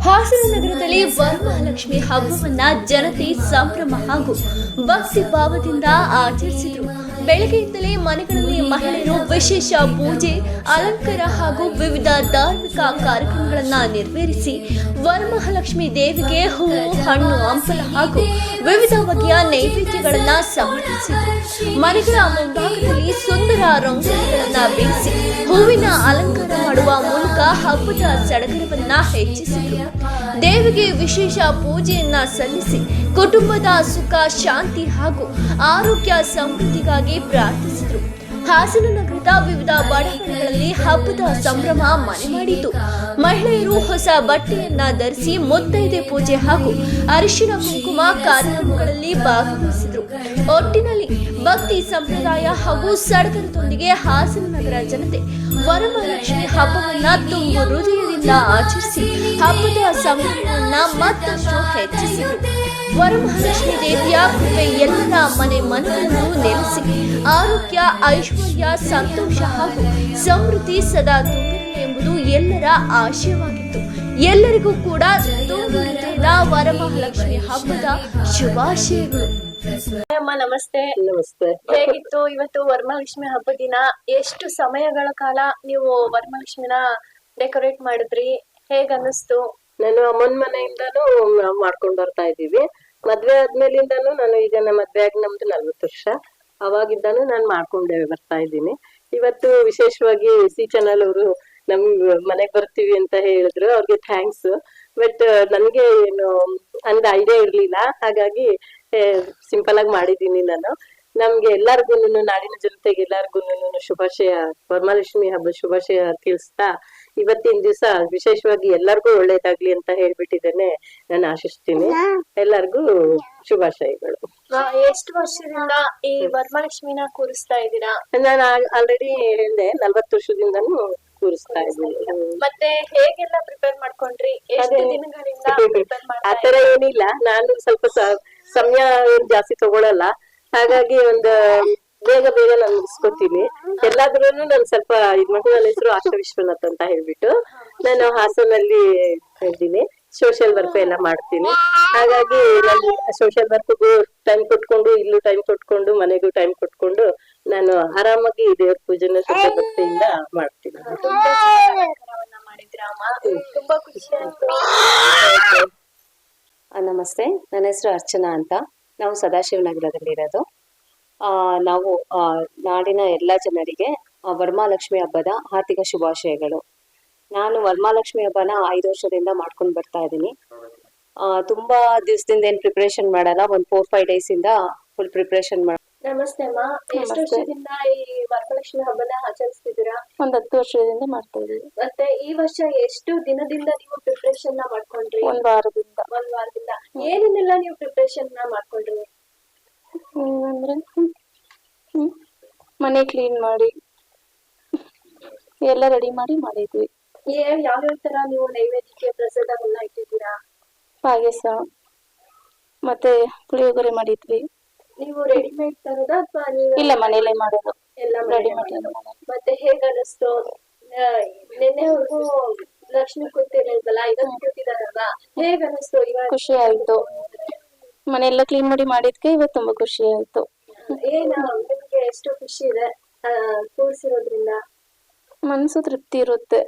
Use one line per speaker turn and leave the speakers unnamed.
ಹಾಸನ ನಗರದಲ್ಲಿ ವರಮಹಾಲಕ್ಷ್ಮಿ ಹಬ್ಬವನ್ನ ಜನತೆ ಸಂಭ್ರಮ ಹಾಗೂ ಭಕ್ತಿ ಭಾವದಿಂದ ಆಚರಿಸಿದರು. ಬೆಳಗ್ಗೆಯಿಂದಲೇ ಮನೆಗಳಲ್ಲಿ ಮಹಿಳೆಯರು ವಿಶೇಷ ಪೂಜೆ, ಅಲಂಕಾರ ಹಾಗೂ ವಿವಿಧ ಧಾರ್ಮಿಕ ಕಾರ್ಯಕ್ರಮಗಳನ್ನು ನೆರವೇರಿಸಿ ವರಮಹಾಲಕ್ಷ್ಮಿ ದೇವಿಗೆ ಹೂವು, ಹಣ್ಣು, ಹಂಪಲ ಹಾಗೂ ವಿವಿಧ ಬಗೆಯ ನೈವೇದ್ಯಗಳನ್ನ ಸಮರ್ಪಿಸಿದರು. ಮನೆಗಳ ಮುಂಭಾಗದಲ್ಲಿ ಸುಂದರ ರಂಗೋಲಿಗಳನ್ನ ಬಿಡಿಸಿ ಹೂವಿನ ಅಲಂಕಾರ ಮಾಡುವ ಮೂಲಕ ಹಬ್ಬದ ಸಡಗರವನ್ನ ಹೆಚ್ಚಿಸಿದರು. ದೇವಿಗೆ ವಿಶೇಷ ಪೂಜೆಯನ್ನ ಸಲ್ಲಿಸಿ ಕುಟುಂಬದ ಸುಖ, ಶಾಂತಿ ಹಾಗೂ ಆರೋಗ್ಯ ಸಮೃದ್ಧಿಗಾಗಿ ಪ್ರಾರ್ಥಿಸಿದರು. ಹಾಸನ ನಗರದ ವಿವಿಧ ಬಡಾವಣೆಗಳಲ್ಲಿ ಹಬ್ಬದ ಸಂಭ್ರಮ ಮನೆ ಮಾಡಿತು. ಮಹಿಳೆಯರು ಹೊಸ ಬಟ್ಟೆಯನ್ನ ಧರಿಸಿ ಮುತ್ತೈದೆ ಪೂಜೆ ಹಾಗೂ ಅರಿಶಿಣ ಕುಂಕುಮ ಕಾರ್ಯಕ್ರಮಗಳಲ್ಲಿ ಭಾಗವಹಿಸಿದರು. ಒಟ್ಟಿನಲ್ಲಿ ಭಕ್ತಿ ಸಂಪ್ರದಾಯ ಹಾಗೂ ಸಡಗರದೊಂದಿಗೆ ಹಾಸನ ನಗರ ಜನತೆ ವರಮಹಾಲಕ್ಷ್ಮಿ ಹಬ್ಬವನ್ನ ತುಂಬು ಹೃದಯದಿಂದ ಆಚರಿಸಿ ಹಬ್ಬದ ಸಂಭ್ರಮವನ್ನ ಮತ್ತಷ್ಟು ಹೆಚ್ಚಿಸಿದರು. ವರಮಹಾಲಕ್ಷ್ಮಿ ದೇವಿಯ ಕೃಪೆ ಎಲ್ಲರ ಮನೆ ಮನಗಳನ್ನು ನೆಲೆಸಿ ಆರೋಗ್ಯ, ಐಶ್ವರ್ಯ, ಸಂತೋಷ ಹಾಗೂ ಸಮೃದ್ಧಿ ಸದಾ ತುಂಬಿರಲಿ ಎಂಬುದು ಎಲ್ಲರ ಆಶಯವಾಗಿತ್ತು. ಎಲ್ಲರಿಗೂ ಕೂಡ ತುಂಬು ಹೃದಯದ ವರಮಹಾಲಕ್ಷ್ಮಿ ಹಬ್ಬದ ಶುಭಾಶಯಗಳು.
ಅಮ್ಮ ನಮಸ್ತೆ.
ನಮಸ್ತೆ.
ಹೇಗಿತ್ತು ಇವತ್ತು ವರಮಹಾಲಕ್ಷ್ಮಿ ಹಬ್ಬ ದಿನ? ಎಷ್ಟು ಸಮಯಗಳ ಕಾಲ ನೀವು ವರಮಹಾಲಕ್ಷ್ಮಿನ ಡೆಕೋರೇಟ್ ಮಾಡಿದ್ರಿ? ಹೇಗ ಅನ್ನಿಸ್ತು?
ನಾನು ಅಮ್ಮನ ಮನೆಯಿಂದಾನು ಮಾಡ್ಕೊಂಡ್ ಬರ್ತಾ ಇದ್ದೀವಿ. ಮದ್ವೆ ಆದ್ಮೇಲಿಂದಾನು ನಾನು ಈಗ ನಮ್ಮ ಮದ್ವೆ ಆಗಿ ನಮ್ದು 40 ವರ್ಷ. ಅವಾಗಿದ್ದಾನು ನಾನು ಮಾಡ್ಕೊಂಡೇ ಬರ್ತಾ ಇದ್ದೀನಿ. ಇವತ್ತು ವಿಶೇಷವಾಗಿ ಸಿ ಚಾನಲ್ ಅವರು ನಮ್ ಮನೆಗ್ ಬರ್ತೀವಿ ಅಂತ ಹೇಳಿದ್ರು, ಅವ್ರಿಗೆ ಥ್ಯಾಂಕ್ಸ್. ಬಟ್ ನನ್ಗೆ ಏನು ಅಂದ ಐಡಿಯಾ ಇರ್ಲಿಲ್ಲ, ಹಾಗಾಗಿ ಸಿಂಪಲ್ ಆಗಿ ಮಾಡಿದೀನಿ ನಾನು. ನಮ್ಗೆ ಎಲ್ಲಾರ್ಗುನು, ನಾಡಿನ ಜನತೆಗೆ ಎಲ್ಲಾರ್ಗುನು ಶುಭಾಶಯ, ವರಮಹಾಲಕ್ಷ್ಮಿ ಹಬ್ಬ ಶುಭಾಶಯ ತಿಳಿಸ್ತಾ ಇವತ್ತಿನ ದಿವಸ ವಿಶೇಷವಾಗಿ ಎಲ್ಲಾರ್ಗು ಒಳ್ಳೇದಾಗ್ಲಿ ಅಂತ ಹೇಳ್ಬಿಟ್ಟಿದ್ದೇನೆ ನಾನು ಆಶಿಸ್ತೀನಿ. ಎಲ್ಲಾರ್ಗು ಶುಭಾಶಯಗಳು.
ಎಷ್ಟು ವರ್ಷದಿಂದ ಈ ವರಮಹಾಲಕ್ಷ್ಮಿನ ಕೂರಿಸ್ತಾ ಇದ್ದೀರಾ?
ನಾನು ಆಲ್ರೆಡಿ ಹೇಳಿದೆ, 40 ವರ್ಷದಿಂದನೂ ಕೂರಿಸ್ತಾ ಇದ್ದೀನಿ.
ಮತ್ತೆ ಹೇಗೆಲ್ಲ ಪ್ರಿಪೇರ್ ಮಾಡ್ಕೊಂಡ್ರಿ? ಎಷ್ಟು ದಿನಗಳಿಂದ
ಆತರ ಏನಿಲ್ಲ, ನಾನು ಸ್ವಲ್ಪ ಸಮಯ ಜಾಸ್ತಿ ತಗೊಳಲ್ಲ, ಹಾಗಾಗಿ ಒಂದು ಬೇಗ ನಾನು ಮುಗಿಸ್ಕೊತೀನಿ. ಎಲ್ಲಾದ್ರೂ ನಾನು ಸ್ವಲ್ಪ ಇದ್ ಮಾಡ್ಕೊಂಡು, ನನ್ನ ಹೆಸರು ಆಶಾ ವಿಶ್ವನಾಥ್ ಅಂತ ಹೇಳ್ಬಿಟ್ಟು ನಾನು ಹಾಸನಲ್ಲಿ ಇದ್ದೀನಿ. ಸೋಷಿಯಲ್ ವರ್ಕ್ ಎಲ್ಲ ಮಾಡ್ತೀನಿ. ಹಾಗಾಗಿ ನಾನು ಸೋಷಿಯಲ್ ವರ್ಕ್ಗೂ ಟೈಮ್ ಕೊಟ್ಕೊಂಡು, ಇಲ್ಲೂ ಟೈಮ್ ಕೊಟ್ಕೊಂಡು, ಮನೆಗೂ ಟೈಮ್ ಕೊಟ್ಕೊಂಡು ನಾನು ಆರಾಮಾಗಿ ದೇವ್ರ ಪೂಜೆನ ಶ್ರದ್ಧೆ ಭಕ್ತಿಯಿಂದ ಮಾಡ್ತೀನಿ.
ತುಂಬಾ ಖುಷಿ ಆಯ್ತು.
ನಮಸ್ತೆ, ನನ್ನ ಹೆಸರು ಅರ್ಚನಾ ಅಂತ. ನಾವು ಸದಾಶಿವನಗರದಲ್ಲಿ ಇರೋದು. ನಾವು ನಾಡಿನ ಎಲ್ಲ ಜನರಿಗೆ ವರಮಹಾಲಕ್ಷ್ಮಿ ಹಬ್ಬದ ಹಾರ್ದಿಕ ಶುಭಾಶಯಗಳು. ನಾನು ವರಮಹಾಲಕ್ಷ್ಮಿ ಹಬ್ಬನ 5 ವರ್ಷದಿಂದ ಮಾಡ್ಕೊಂಡು ಬರ್ತಾ ಇದ್ದೀನಿ. ತುಂಬಾ ದಿವಸದಿಂದ ಏನ್ ಪ್ರಿಪರೇಷನ್ ಮಾಡಲ್ಲ, ಒಂದ್ 4-5 ಡೇಸ್ ಇಂದ ಫುಲ್ ಪ್ರಿಪರೇಷನ್ ಮಾಡಿ.
ನಮಸ್ತೆ ಅಮ್ಮ. ಎಷ್ಟು ವರ್ಷದಿಂದ ಈ ವರಮಹಾಲಕ್ಷ್ಮಿ ಹಬ್ಬನ ಆಚರಿಸ್ತಿದ್ದೀರಾ?
ಒಂದ್ 10 ವರ್ಷದಿಂದ ಮಾಡ್ತಾ ಇದೀವಿ.
ಮತ್ತೆ ಈ ವರ್ಷ ಎಷ್ಟು ದಿನದಿಂದ ನೀವು ಪ್ರಿಪರೇಷನ್ ಮಾಡ್ಕೊಂಡ್ರಿ?
ಒಂದ್ ವಾರದಿಂದ.
ಏನೇನೆಲ್ಲ ನೀವು ಪ್ರಿಪರೇಷನ್ ಮಾಡ್ಕೊಂಡ್ರಿ?
ಅಂದ್ರೆ ಮನೆ ಕ್ಲೀನ್ ಮಾಡಿ ಎಲ್ಲ ರೆಡಿ ಮಾಡಿದ್ವಿ.
ಯಾವ್ಯಾವ ತರ ನೀವು ನೈವೇದ್ಯಕ್ಕೆ ಪ್ರಸಾದವನ್ನ ಇಟ್ಟಿದ್ದೀರಾ?
ಪಾಯಸ ಮತ್ತೆ ಪುಳಿಯೋಗರೆ ಮಾಡಿದ್ವಿ.
ನೀವು ರೆಡಿಮೇಡ್ ತರೋದ ಅಥವಾ
ಇಲ್ಲ, ಮನೇಲೆ ಮಾಡೋದು.
ಎಲ್ಲ ರೆಡಿಮೇಡ್. ಮತ್ತೆ ಹೇಗ ಅನಿಸ್ತು? ನಿನ್ನೆವರೆಗೂ ಲಕ್ಷ್ಮಿ ಕೂತಿರಲ್ವಲ್ಲ, ಇದನ್ನ ಕೂತಿದಾರಲ್ವಾ, ಹೇಗ ಅನಿಸ್ತು?
ಖುಷಿ ಆಯ್ತು. ಮನೆಯೆಲ್ಲ ಕ್ಲೀನ್ ಮಾಡಿದ್ಕೆ ಇವತ್ತು ತುಂಬಾ ಖುಷಿ ಆಯ್ತು.
ನಿಮ್ಗೆ ಎಷ್ಟು ಖುಷಿ ಇದೆ ಕೂರ್ಸಿರೋದ್ರಿಂದ?
ಮನ್ಸು ತೃಪ್ತಿ ಇರುತ್ತೆ.